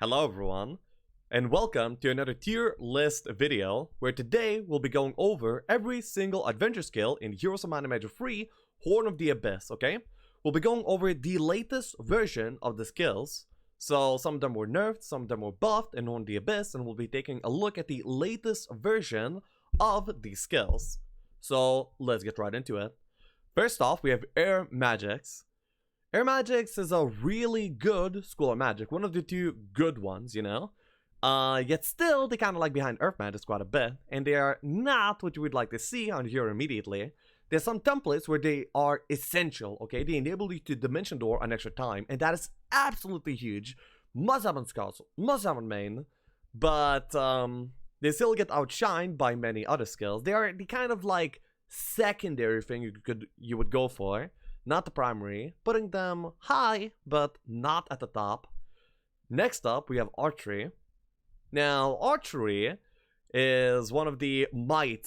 Hello everyone, and welcome to another tier list video, where today we'll be going over every single adventure skill in Heroes of Might and Magic 3 Horn of the Abyss, okay? We'll be going over the latest version of the skills, so some of them were nerfed, some of them were buffed in Horn of the Abyss, and we'll be taking a look at the latest version of these skills. So let's get right into it. First off, we have Air Magics. Air Magics is a really good school of magic, one of the two good ones, you know? Yet still, they kind of lag behind Earth Magics quite a bit, and they are not what you would like to see on here immediately. There's some templates where they are essential, okay? They enable you to Dimension Door an extra time, and that is absolutely huge. Must have on scouts, must have on main, but they still get outshined by many other skills. They are the kind of like secondary thing you would go for. Not the primary, putting them high, but not at the top. Next up, we have Archery. Now, Archery is one of the might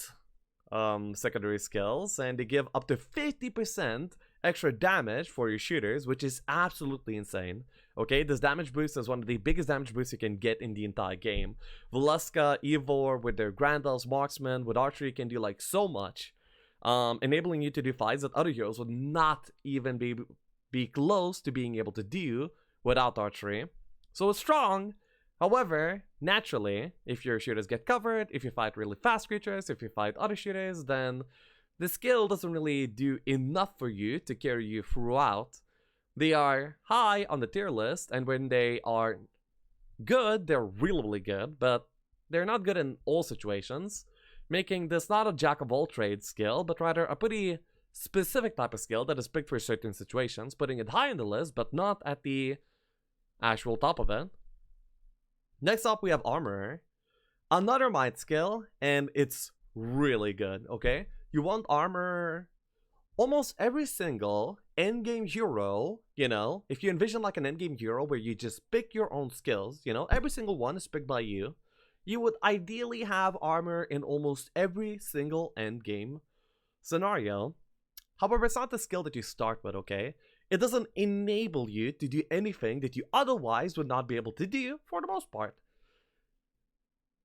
secondary skills, and they give up to 50% extra damage for your shooters, which is absolutely insane. Okay, this damage boost is one of the biggest damage boosts you can get in the entire game. Veluska, Ivor with their Grand Elves, Marksman, with Archery can do like so much. Enabling you to do fights that other heroes would not even be close to being able to do without Archery. So it's strong. However, naturally, if your shooters get covered, if you fight really fast creatures, if you fight other shooters, then the skill doesn't really do enough for you to carry you throughout. They are high on the tier list, and when they are good, they're really, really good, but they're not good in all situations, making this not a jack-of-all-trades skill, but rather a pretty specific type of skill that is picked for certain situations, putting it high on the list, but not at the actual top of it. Next up, we have Armorer. Another might skill, and it's really good, okay? You want Armor almost every single endgame hero, you know? If you envision like an endgame hero where you just pick your own skills, you know? Every single one is picked by you. You would ideally have armor in almost every single endgame scenario. However, it's not the skill that you start with, okay? It doesn't enable you to do anything that you otherwise would not be able to do for the most part.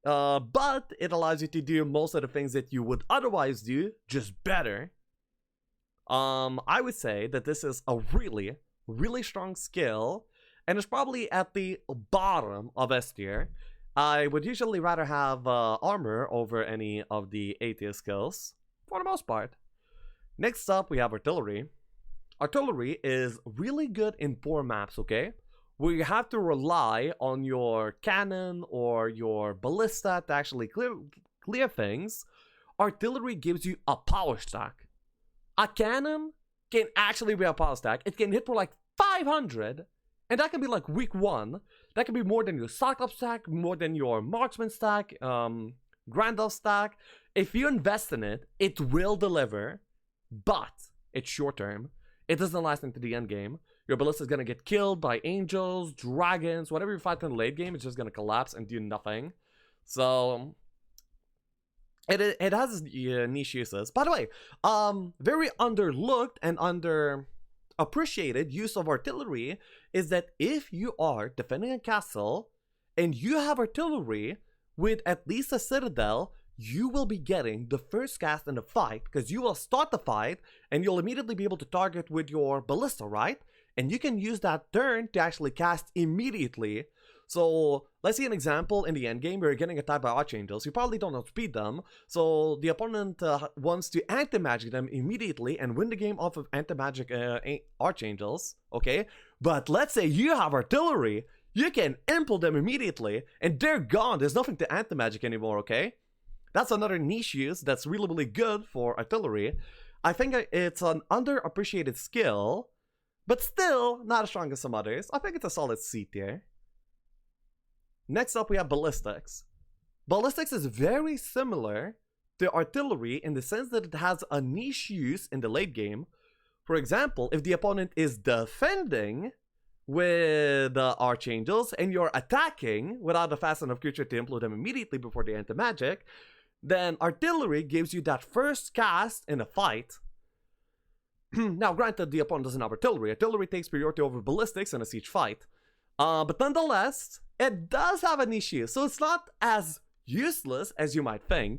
But it allows you to do most of the things that you would otherwise do, just better. I would say that this is a really, really strong skill, and it's probably at the bottom of S tier. I would usually rather have armor over any of the A tier skills, for the most part. Next up, we have Artillery. Artillery is really good in poor maps, okay? Where you have to rely on your cannon or your ballista to actually clear things. Artillery gives you a power stack. A cannon can actually be a power stack. It can hit for like 500. And that can be like week 1. That can be more than your Cyclops stack, more than your Marksman stack, Grand Elf stack. If you invest in it, it will deliver, but it's short term. It doesn't last into the end game. Your ballista is going to get killed by angels, dragons, whatever you fight in the late game, it's just going to collapse and do nothing. So it has niche uses. By the way, very underlooked and underappreciated use of artillery is that if you are defending a castle and you have artillery with at least a citadel, you will be getting the first cast in the fight, because you will start the fight and you'll immediately be able to target with your ballista, right? And you can use that turn to actually cast immediately. So let's see an example in the endgame where you're getting attacked by archangels. You probably don't outspeed them, so the opponent wants to anti-magic them immediately and win the game off of anti-magic archangels, okay? But let's say you have artillery, you can impel them immediately and they're gone. There's nothing to anti-magic anymore, okay? That's another niche use that's really, really good for artillery. I think it's an underappreciated skill, but still not as strong as some others. I think it's a solid C tier. Next up, we have Ballistics. Ballistics is very similar to Artillery in the sense that it has a niche use in the late game. For example, if the opponent is defending with Archangels and you're attacking without a fast enough creature to implode them immediately before they enter magic, then Artillery gives you that first cast in a fight. Now, granted, the opponent doesn't have Artillery. Artillery takes priority over Ballistics in a siege fight. But nonetheless, it does have an issue, so it's not as useless as you might think.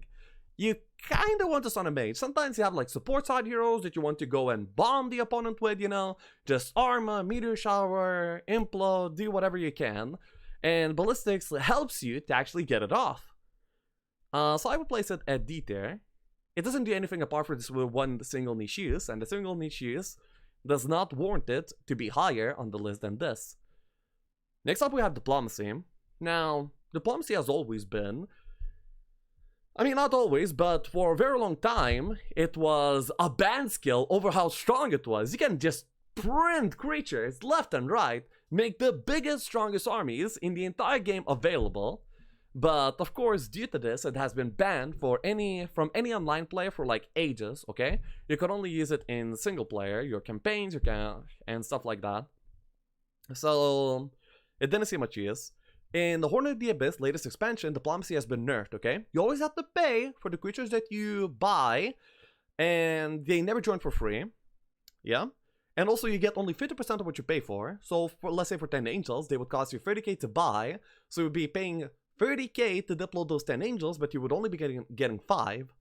You kind of want to summon a mage. Sometimes you have like support side heroes that you want to go and bomb the opponent with, you know, just armor, meteor shower, implode, do whatever you can, and ballistics helps you to actually get it off. So I would place it at D tier. It doesn't do anything apart from this with one single niche use, and the single niche use does not warrant it to be higher on the list than this. Next up we have Diplomacy. Now, Diplomacy has always been, I mean not always, but for a very long time, it was a banned skill over how strong it was. You can just print creatures left and right, make the biggest, strongest armies in the entire game available. But of course, due to this, it has been banned from any online player for like ages, okay? You can only use it in single player, your campaigns, and stuff like that. So, it didn't see much use. In the Horn of the Abyss latest expansion, Diplomacy has been nerfed, okay? You always have to pay for the creatures that you buy, and they never join for free. Yeah? And also you get only 50% of what you pay for. So, let's say for 10 angels, they would cost you 30k to buy, so you would be paying 30k to dipload those 10 angels, but you would only be getting 5.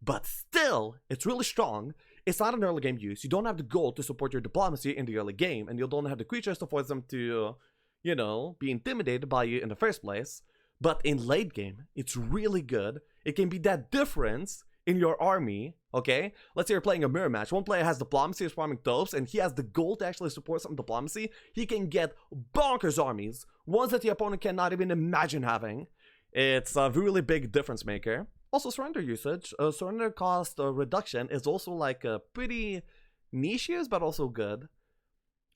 But still, it's really strong. It's not an early game use. You don't have the gold to support your Diplomacy in the early game, and you don't have the creatures to force them to, you know, be intimidated by you in the first place. But in late game, it's really good. It can be that difference in your army, okay? Let's say you're playing a mirror match. One player has Diplomacy, is farming topes, and he has the gold to actually support some Diplomacy. He can get bonkers armies, ones that the opponent cannot even imagine having. It's a really big difference maker. Also, surrender usage, surrender cost reduction is also like a pretty niche use, but also good.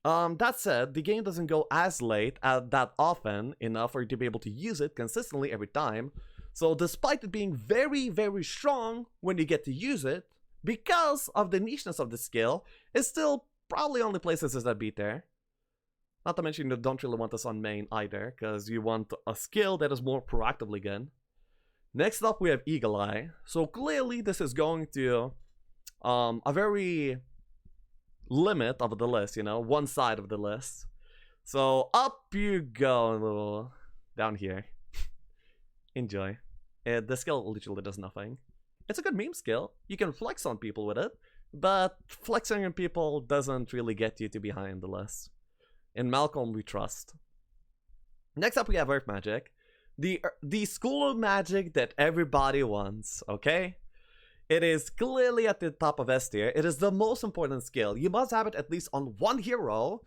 That said, the game doesn't go as late that often enough for you to be able to use it consistently every time. So despite it being very, very strong when you get to use it, because of the nicheness of the skill, it still probably only places as that beat there. Not to mention you don't really want this on main either, because you want a skill that is more proactively good. Next up we have Eagle Eye. So clearly this is going to a very limit of the list, you know, one side of the list. So up you go, down here. Enjoy. The skill literally does nothing. It's a good meme skill. You can flex on people with it, but flexing on people doesn't really get you to be high on the list. In Malcolm we trust. Next up we have Earth Magic. The school of magic that everybody wants, okay? It is clearly at the top of S tier. It is the most important skill. You must have it at least on one hero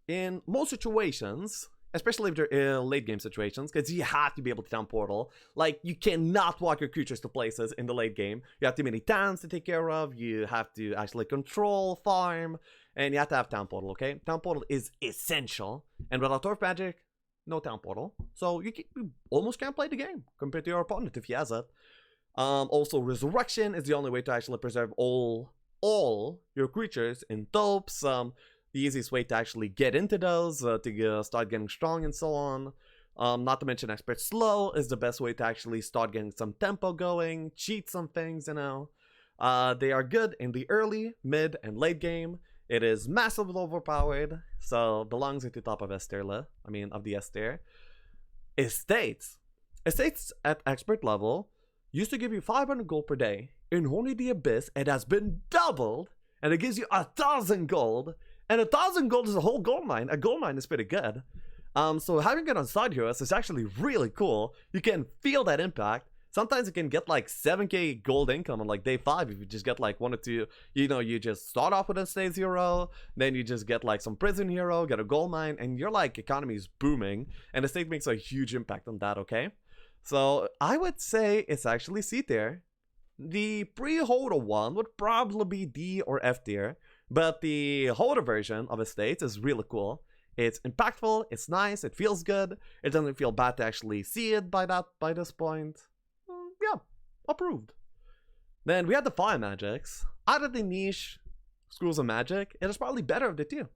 in most situations, especially if they're in late game situations, because you have to be able to town portal. Like, you cannot walk your creatures to places in the late game. You have too many towns to take care of, you have to actually control, farm, and you have to have town portal, okay? Town portal is essential, and without Earth Magic, no town portal. So you almost can't play the game compared to your opponent if he has it. Also, Resurrection is the only way to actually preserve all your creatures in topes. The easiest way to actually get into those, to start getting strong and so on. Not to mention Expert Slow is the best way to actually start getting some tempo going, cheat some things, you know. They are good in the early, mid, and late game. It is massively overpowered, so belongs at the top of of the S tier. Estates at expert level used to give you 500 gold per day. In Horn of the Abyss, it has been doubled, and it gives you 1,000 gold. And 1,000 gold is a whole gold mine. A gold mine is pretty good. So having it on side heroes is actually really cool. You can feel that impact. Sometimes you can get like 7k gold income on like day 5 if you just get like 1 or 2, you know, you just start off with a stage hero, then you just get like some prison hero, get a gold mine, and your like economy is booming, and the state makes a huge impact on that, okay? So I would say it's actually C tier. The pre-holder one would probably be D or F tier, but the holder version of Estates is really cool. It's impactful, it's nice, it feels good, it doesn't feel bad to actually see it by this point. Yeah, approved. Then we have the Fire Magics. Out of the niche schools of magic, it is probably better of the two.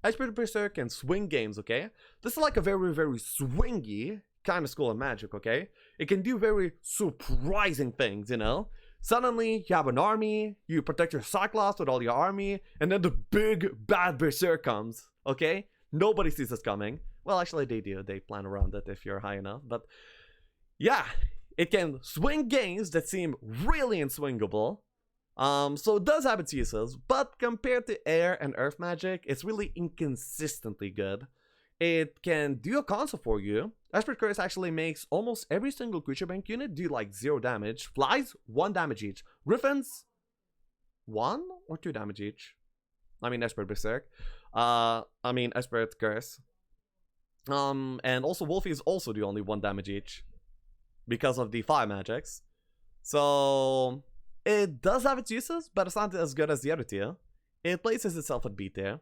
Expert Berserk and swing games, okay? This is like a very, very swingy kind of school of magic, okay? It can do very surprising things, you know? Suddenly, you have an army, you protect your Cyclops with all your army, and then the big bad Berserk comes, okay? Nobody sees this coming. Well, actually, they do. They plan around it if you're high enough. But yeah, it can swing games that seem really unswingable. So it does have its uses, but compared to air and earth magic, it's really inconsistently good. It can do a console for you. Expert Curse actually makes almost every single creature bank unit do like 0 damage. Flies, 1 damage each. Griffins, 1 or 2 damage each. I mean, Expert Berserk. Expert Curse. And also Wolfies also do only 1 damage each because of the fire magics. So it does have its uses, but it's not as good as the other tier. It places itself at B tier.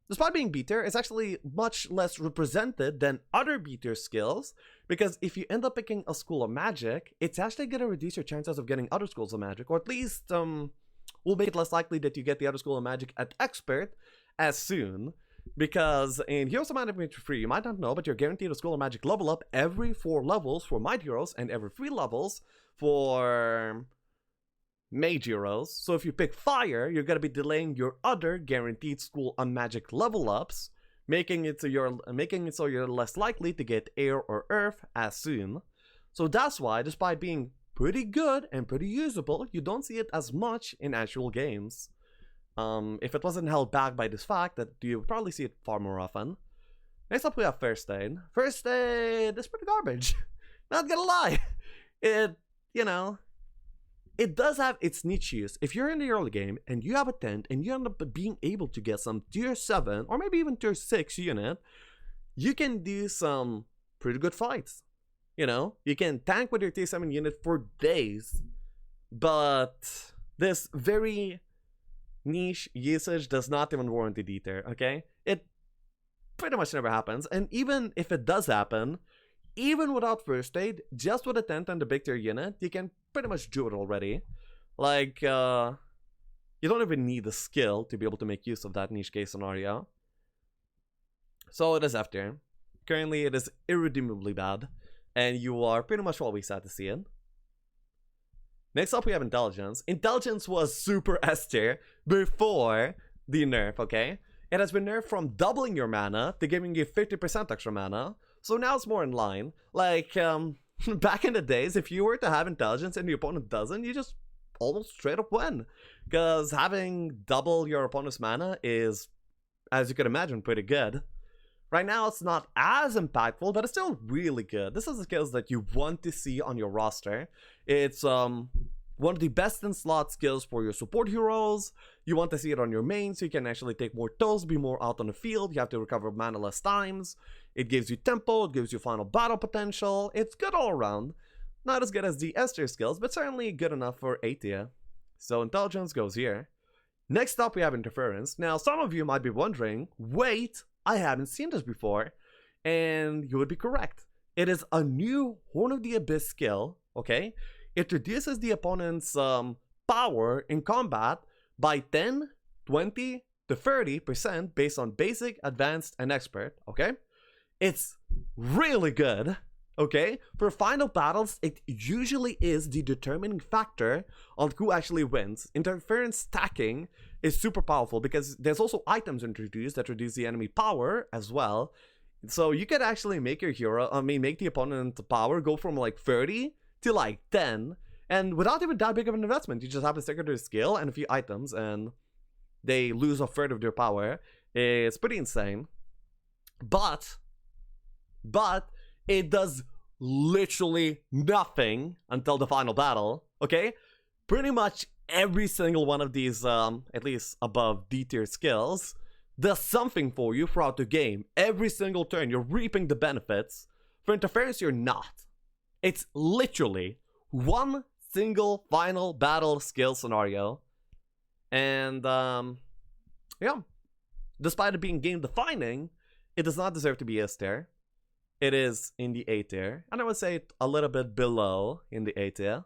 Despite being B tier, it's actually much less represented than other B tier skills, because if you end up picking a school of magic, it's actually going to reduce your chances of getting other schools of magic, or at least will make it less likely that you get the other school of magic at expert as soon. Because in Heroes of Magic 3, you might not know, but you're guaranteed a School of Magic level up every 4 levels for Might Heroes and every 3 levels for Mage Heroes. So if you pick Fire, you're going to be delaying your other guaranteed School of Magic level ups, making it so you're less likely to get Air or Earth as soon. So that's why, despite being pretty good and pretty usable, you don't see it as much in actual games. If it wasn't held back by this fact, that you would probably see it far more often. Next up we have First Aid. First Aid is pretty garbage. Not gonna lie. It does have its niche use. If you're in the early game and you have a tent and you end up being able to get some tier 7 or maybe even tier 6 unit, you can do some pretty good fights. You can tank with your tier 7 unit for days. But this very niche usage does not even warrant the D tier, okay? It pretty much never happens, and even if it does happen, even without First Aid, just with a tent and the big tier unit, you can pretty much do it already. Like, you don't even need the skill to be able to make use of that niche case scenario. So it is F tier. Currently, it is irredeemably bad, and you are pretty much always sad to see it. Next up, we have Intelligence. Intelligence was super S tier before the nerf, okay? It has been nerfed from doubling your mana to giving you 50% extra mana, so now it's more in line. Like, back in the days, if you were to have Intelligence and the opponent doesn't, you just almost straight up win. Because having double your opponent's mana is, as you can imagine, pretty good. Right now, it's not as impactful, but it's still really good. This is the skills that you want to see on your roster. It's one of the best in slot skills for your support heroes. You want to see it on your main so you can actually take more toes, be more out on the field. You have to recover mana less times. It gives you tempo, it gives you final battle potential. It's good all around. Not as good as the S tier skills, but certainly good enough for A tier. So Intelligence goes here. Next up, we have Interference. Now, some of you might be wondering, wait, I haven't seen this before. And you would be correct. It is a new Horn of the Abyss skill, okay? It reduces the opponent's power in combat by 10, 20 to 30% based on basic, advanced, and expert, okay? It's really good, okay? For final battles, it usually is the determining factor on who actually wins. Interference stacking is super powerful because there's also items introduced that reduce the enemy power as well. So you could actually make your hero, make the opponent power go from like 30 to like 10, and without even that big of an investment. You just have a secondary skill and a few items, and they lose a third of their power. It's pretty insane. But it does literally nothing until the final battle, okay? Pretty much every single one of these, at least above D tier skills, does something for you throughout the game. Every single turn, you're reaping the benefits. For Interference, you're not. It's literally one single final battle skill scenario. And, yeah. Despite it being game defining, it does not deserve to be S tier. It is in the A tier, and I would say a little bit below in the A tier.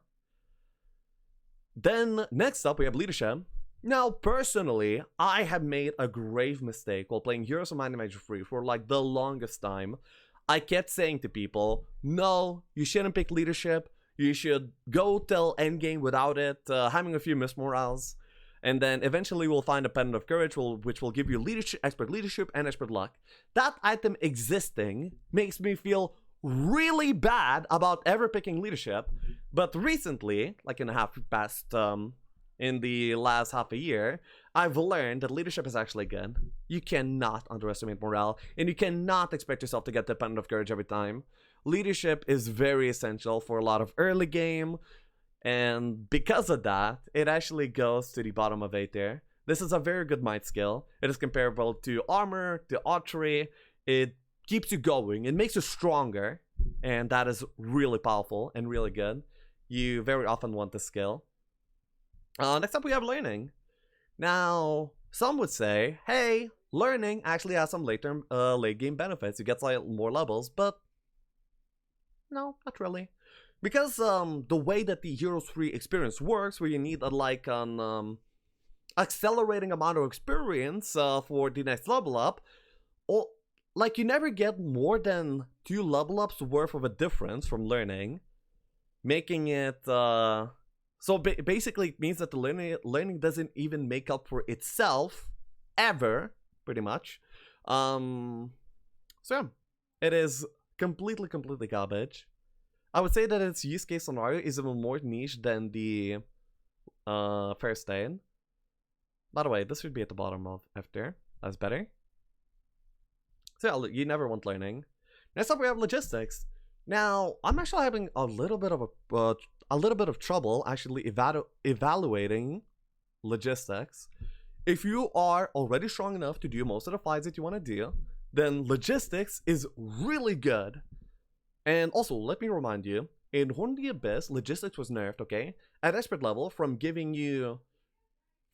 Then, next up, we have Leadership. Now, personally, I have made a grave mistake while playing Heroes of Might and Magic 3 for like the longest time. I kept saying to people, no, you shouldn't pick Leadership. You should go till endgame without it, having a few miss morals. And then eventually we'll find a Pendant of Courage, which will give you leadership, expert leadership, and expert luck. That item existing makes me feel really bad about ever picking leadership. But recently, like in the last half a year, I've learned that leadership is actually good. You cannot underestimate morale, and you cannot expect yourself to get the Pendant of Courage every time. Leadership is very essential for a lot of early game, and because of that, it actually goes to the bottom of 8 there. This is a very good might skill. It is comparable to armor, to archery. It keeps you going, it makes you stronger, and that is really powerful and really good. You very often want this skill. Next up we have learning. Now, some would say, hey, learning actually has some late game benefits. You get like more levels, but no, not really. Because the way that the Heroes 3 experience works, where you need like an accelerating amount of experience for the next level up, like you never get more than 2 level ups worth of a difference from learning, making it so basically it means that the learning doesn't even make up for itself ever, pretty much. So yeah, it is completely garbage. I would say that its use case scenario is even more niche than the first aid. By the way, this should be at the bottom of after. That's better. So yeah, you never want learning. Next up we have logistics. Now, I'm actually having a little bit of trouble actually evaluating logistics. If you are already strong enough to do most of the fights that you want to do, then logistics is really good. And also, let me remind you, in Horn of the Abyss, logistics was nerfed, okay? At expert level, from giving you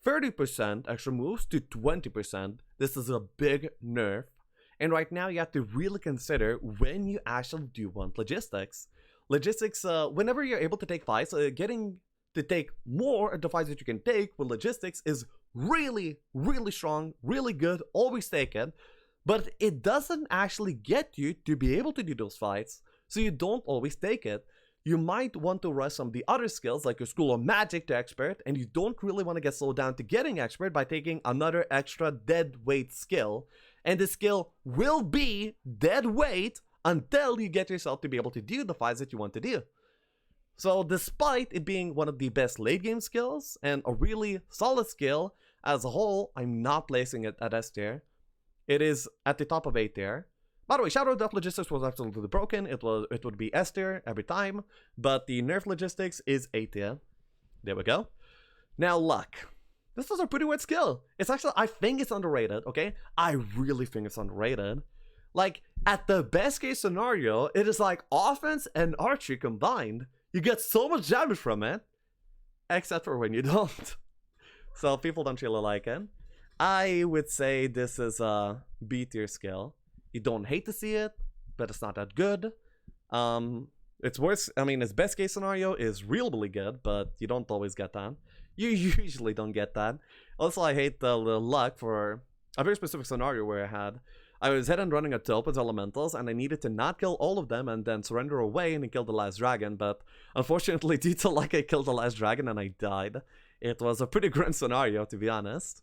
30% extra moves to 20%. This is a big nerf. And right now, you have to really consider when you actually do want logistics. Logistics, whenever you're able to take fights, getting to take more of the fights that you can take with logistics is really strong, really good, always take it. But it doesn't actually get you to be able to do those fights, so you don't always take it. You might want to rush some of the other skills, like your School of Magic to Expert, and you don't really want to get slowed down to getting Expert by taking another extra dead weight skill. And the skill will be dead weight until you get yourself to be able to do the fights that you want to do. So despite it being one of the best late game skills, and a really solid skill, as a whole, I'm not placing it at S tier. It is at the top of 8 tier. By the way, Shadow Death Logistics was absolutely broken. It would be S tier every time, but the nerf logistics is 8 tier. There we go. Now luck. This is a pretty weird skill. It's actually, I think it's underrated, okay? I really think it's underrated. Like, at the best case scenario, it is like offense and archery combined. You get so much damage from it, except for when you don't. So people don't really like it. I would say this is a B tier skill. You don't hate to see it, but it's not that good. It's worse. I mean, its best case scenario is really good, but you don't always get that. You usually don't get that. Also, I hate the luck for a very specific scenario where I was head and running a Taupe with elementals, and I needed to not kill all of them and then surrender away and kill the last dragon, but unfortunately, due to luck, I killed the last dragon and I died. It was a pretty grim scenario, to be honest.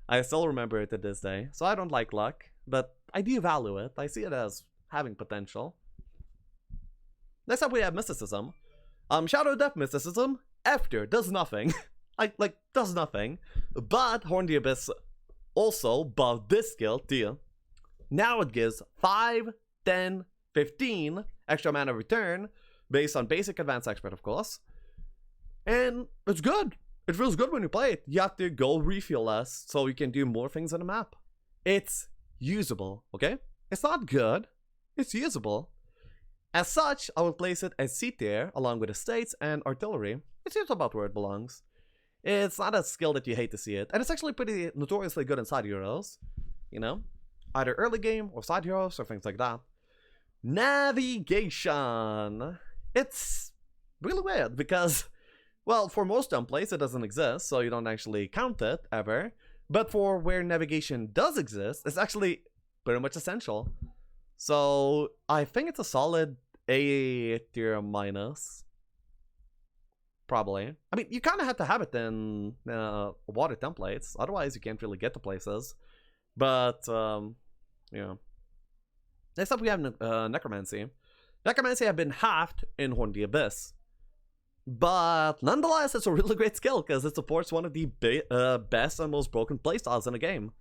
I still remember it to this day, so I don't like luck, but I do value it. I see it as having potential. Next up we have Mysticism. Shadow Death Mysticism, after, does nothing. like, does nothing. But Horn of the Abyss also buffed this skill too. Now it gives 5, 10, 15 extra mana return, based on basic advanced expert, of course. And it's good. It feels good when you play it. You have to go refuel less, so you can do more things on the map. It's usable, okay? It's not good. It's usable. As such, I would place it as C tier, along with Estates and Artillery. It seems about where it belongs. It's not a skill that you hate to see it, and it's actually pretty notoriously good in side heroes. You know? Either early game or side heroes or things like that. Navigation. It's really weird because, well, for most templates it doesn't exist, so you don't actually count it ever. But for where navigation does exist, it's actually pretty much essential. So I think it's a solid A tier minus. probably. I mean, you kind of have to have it in water templates, otherwise you can't really get to places. But, yeah. Next up we have Necromancy. Necromancy have been halved in Horn of the Abyss. But nonetheless, it's a really great skill because it supports one of the best and most broken playstyles in the game.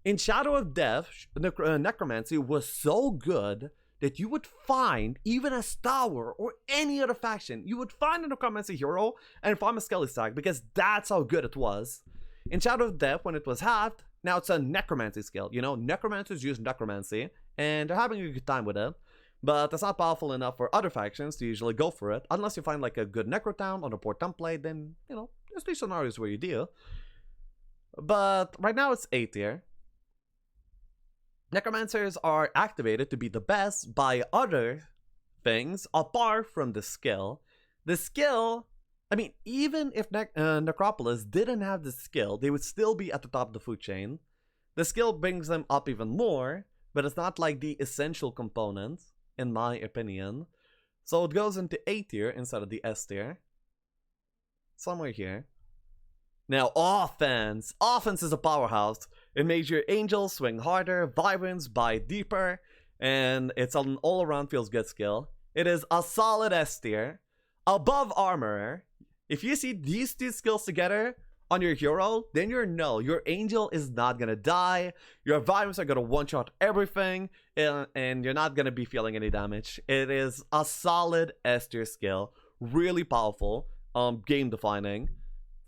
In Shadow of Death, Necromancy was so good that you would find, even as Tower or any other faction, you would find a Necromancy hero and farm a Skelly stack because that's how good it was. In Shadow of Death, when it was halved, now it's a Necromancy skill. You know, Necromancers use Necromancy, and they're having a good time with it. But it's not powerful enough for other factions to usually go for it. Unless you find like a good Necro Town on a poor template, then, you know, there's these scenarios where you do. But right now it's A tier. Necromancers are activated to be the best by other things apart from the skill. The skill, I mean, even if Necropolis didn't have the skill, they would still be at the top of the food chain. The skill brings them up even more, but it's not like the essential component, in my opinion. So it goes into A tier instead of the S tier. Somewhere here. Now, offense. Offense is a powerhouse. It makes your angels swing harder, vibrance bite deeper, and it's an all-around feels good skill. It is a solid S tier. Above armor. If you see these two skills together on your hero, then your angel is not gonna die, your vibrance are gonna one-shot everything, and you're not gonna be feeling any damage. It is a solid S tier skill. Really powerful. Game defining.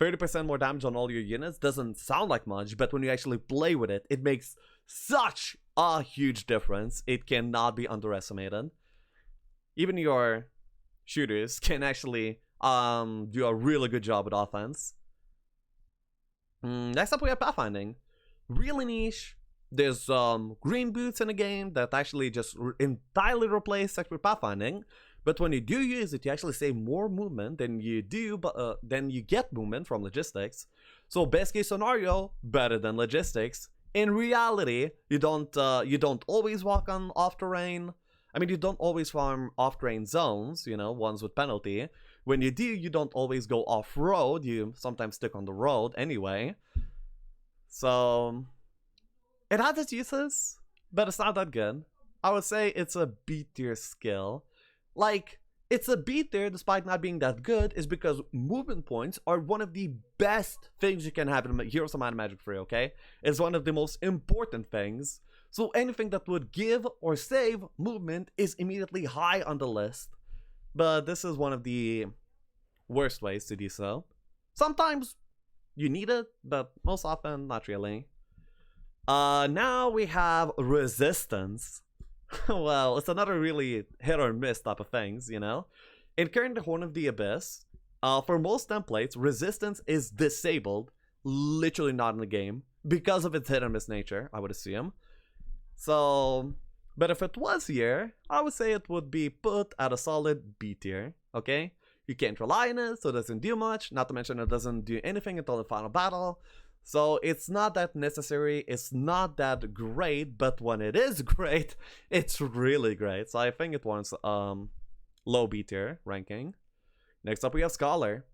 30% more damage on all your units doesn't sound like much, but when you actually play with it, it makes such a huge difference. It cannot be underestimated. Even your shooters can actually do a really good job with offense. Next up we have pathfinding. Really niche. There's green boots in the game that actually just entirely replace expert pathfinding. But when you do use it, you actually save more movement than you do, but then you get movement from logistics. So best case scenario, better than logistics. In reality, you don't always walk on off terrain. I mean, you don't always farm off terrain zones, you know, ones with penalty. When you do, you don't always go off road. You sometimes stick on the road anyway. So it has its uses, but it's not that good. I would say it's a B tier skill. Like, it's a B tier despite not being that good is because movement points are one of the best things you can have in Heroes of Might and Magic 3, okay? It's one of the most important things. So anything that would give or save movement is immediately high on the list. But this is one of the worst ways to do so. Sometimes you need it, but most often not really. Now we have resistance. Well, it's another really hit or miss type of things, you know? In current Horn of the Abyss, for most templates, resistance is disabled, literally not in the game, because of its hit or miss nature, I would assume. So, but if it was here, I would say it would be put at a solid B tier, okay? You can't rely on it, so it doesn't do much, not to mention it doesn't do anything until the final battle. So it's not that necessary, it's not that great, but when it is great, it's really great. So I think it warrants low B tier ranking. Next up we have Scholar.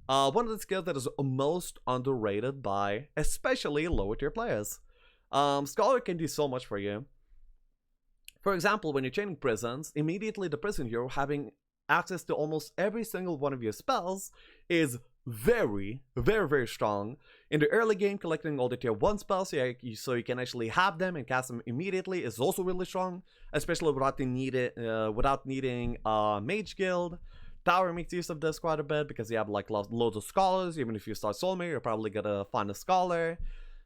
One of the skills that is most underrated by especially lower tier players. Scholar can do so much for you. For example, when you're chaining prisons, immediately the prison hero having access to almost every single one of your spells is very strong. In the early game, collecting all the tier 1 spells so you can actually have them and cast them immediately is also really strong, especially without needing Mage Guild. Tower makes use of this quite a bit because you have like loads of scholars. Even if you start Soulmare, you're probably gonna find a scholar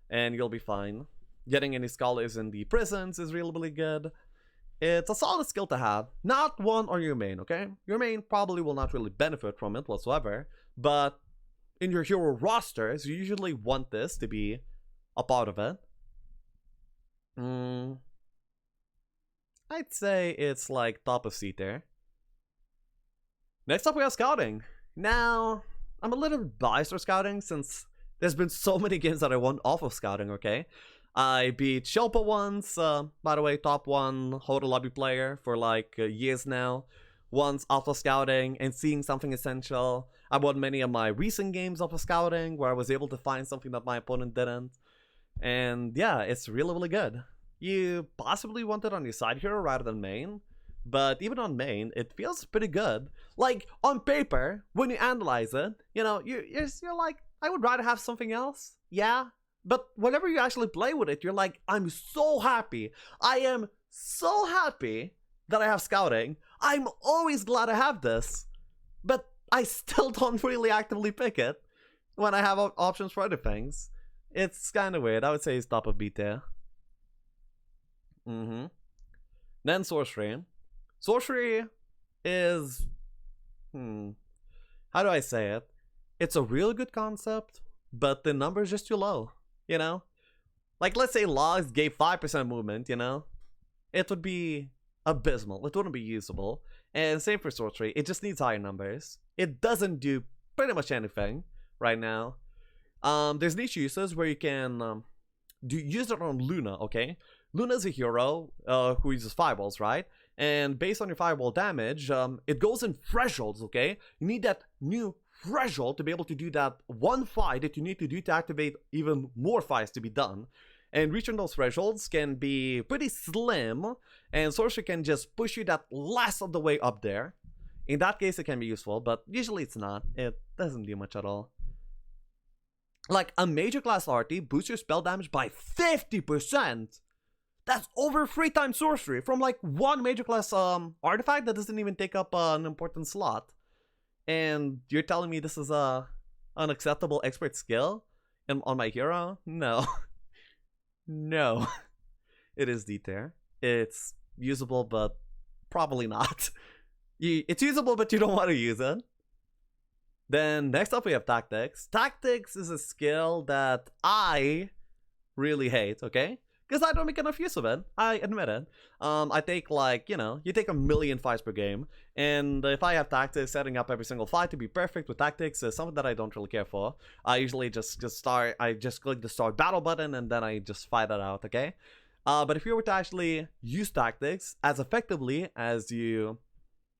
and you'll be fine. Getting any scholars in the prisons is really good. It's a solid skill to have. Not one or your main, okay? Your main probably will not really benefit from it whatsoever, but in your hero rosters, you usually want this to be a part of it. I'd say it's like top of C tier. Next up we have Scouting. Now, I'm a little biased for Scouting since there's been so many games that I won off of Scouting, okay? I beat Shilpa once, by the way, top 1 Hotel Lobby player for like years now. once alpha scouting and seeing something essential. I won many of my recent games alpha scouting where I was able to find something that my opponent didn't. And yeah, it's really, really good. You possibly want it on your side hero rather than main, but even on main, it feels pretty good. Like, on paper, when you analyze it, you know, you're like, I would rather have something else, yeah? But whenever you actually play with it, you're like, I'm so happy. I am so happy that I have scouting. I'm always glad I have this, but I still don't really actively pick it when I have options for other things. It's kind of weird. I would say it's top of beat there. Then Sorcery. Sorcery is... how do I say it? It's a real good concept, but the number is just too low, you know? Like, let's say logs gave 5% movement, you know? It would be abysmal. It wouldn't be usable. And same for Sorcery. It just needs higher numbers. It doesn't do pretty much anything right now. There's niche uses where you can use it on Luna, okay? Luna is a hero who uses fireballs, right? And based on your fireball damage, it goes in thresholds, okay? You need that new threshold to be able to do that one fight that you need to do to activate even more fights to be done. And reaching those thresholds can be pretty slim, and Sorcery can just push you that last of the way up there. In that case, it can be useful, but usually it's not. It doesn't do much at all. Like, a major class arty boosts your spell damage by 50%! That's over 3 times Sorcery from like one major class artifact that doesn't even take up an important slot. And you're telling me this is a unacceptable expert skill on my hero? No. No. It is D tier. It's usable, but probably not. It's usable, but you don't want to use it. Then next up we have Tactics. Tactics is a skill that I really hate, okay? Because I don't make enough use of it. I admit it. I take like, you know, you take 1,000,000 fights per game. And if I have Tactics, setting up every single fight to be perfect with Tactics is something that I don't really care for. I usually just click the start battle button and then I just fight it out, okay? But if you were to actually use Tactics as effectively as you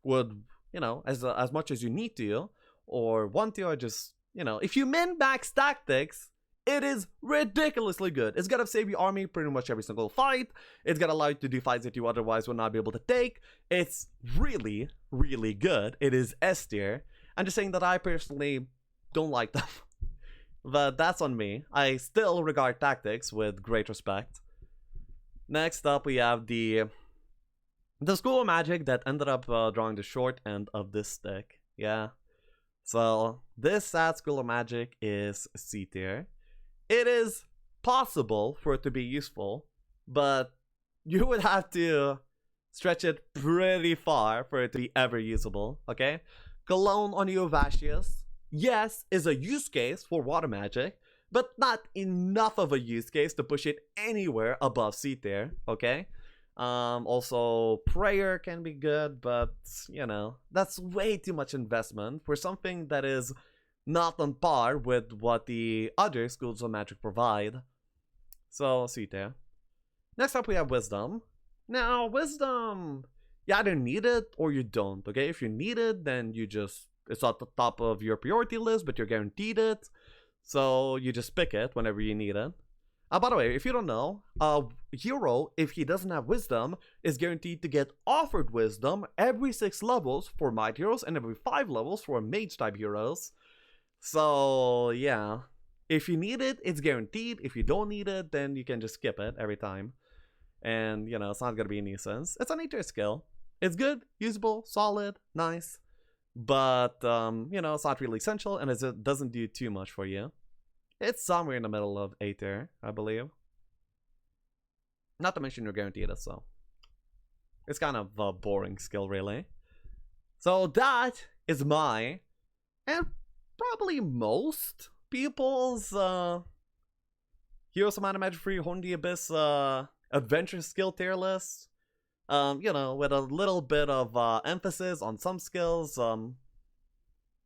would, you know, as much as you need to, or want to, or just, you know, if you min-max Tactics, it is ridiculously good. It's gonna save your army pretty much every single fight. It's gonna allow you to do fights that you otherwise would not be able to take. It's really, really good. It is S tier. I'm just saying that I personally don't like them. But that's on me. I still regard Tactics with great respect. Next up, we have the School of Magic that ended up drawing the short end of this stick. Yeah. So, this sad School of Magic is C tier. It is possible for it to be useful, but you would have to stretch it pretty far for it to be ever usable, okay? Cologne on Eovashius, yes, is a use case for water magic, but not enough of a use case to push it anywhere above C tier, okay? Also, Prayer can be good, but, you know, that's way too much investment for something that is not on par with what the other schools of magic provide. So, C tier. Next up, we have Wisdom. Now, Wisdom, you either need it or you don't, okay? If you need it, then you just, it's at the top of your priority list, but you're guaranteed it. So, you just pick it whenever you need it. By the way, if you don't know, a hero, if he doesn't have Wisdom, is guaranteed to get offered Wisdom every 6 levels for Might Heroes and every 5 levels for Mage-type heroes. So, yeah. If you need it, it's guaranteed. If you don't need it, then you can just skip it every time. And, you know, it's not gonna be a nuisance. It's an A tier skill. It's good, usable, solid, nice. But, you know, it's not really essential, and it doesn't do too much for you. It's somewhere in the middle of A tier, I believe. Not to mention you're guaranteed it, so. It's kind of a boring skill, really. So that is my, and probably most people's Heroes of Mana Magic Free Horn the Abyss adventure skill tier list. You know, with a little bit of emphasis on some skills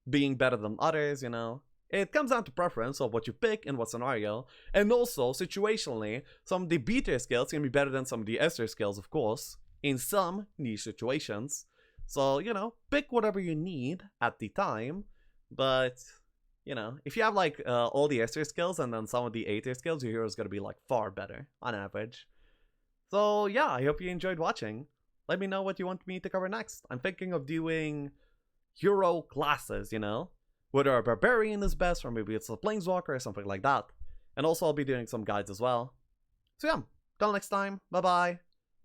being better than others, you know. It comes down to preference of what you pick in what scenario, and also, situationally, some of the B tier skills can be better than some of the S tier skills, of course, in some niche situations. So, you know, pick whatever you need at the time. But, you know, if you have like all the S tier skills and then some of the A tier skills, your hero is going to be like far better on average. So yeah, I hope you enjoyed watching. Let me know what you want me to cover next. I'm thinking of doing hero classes, you know? Whether a barbarian is best or maybe it's a planeswalker or something like that. And also I'll be doing some guides as well. So yeah, till next time, bye bye.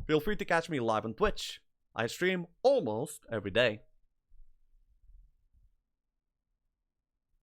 Feel free to catch me live on Twitch. I stream almost every day.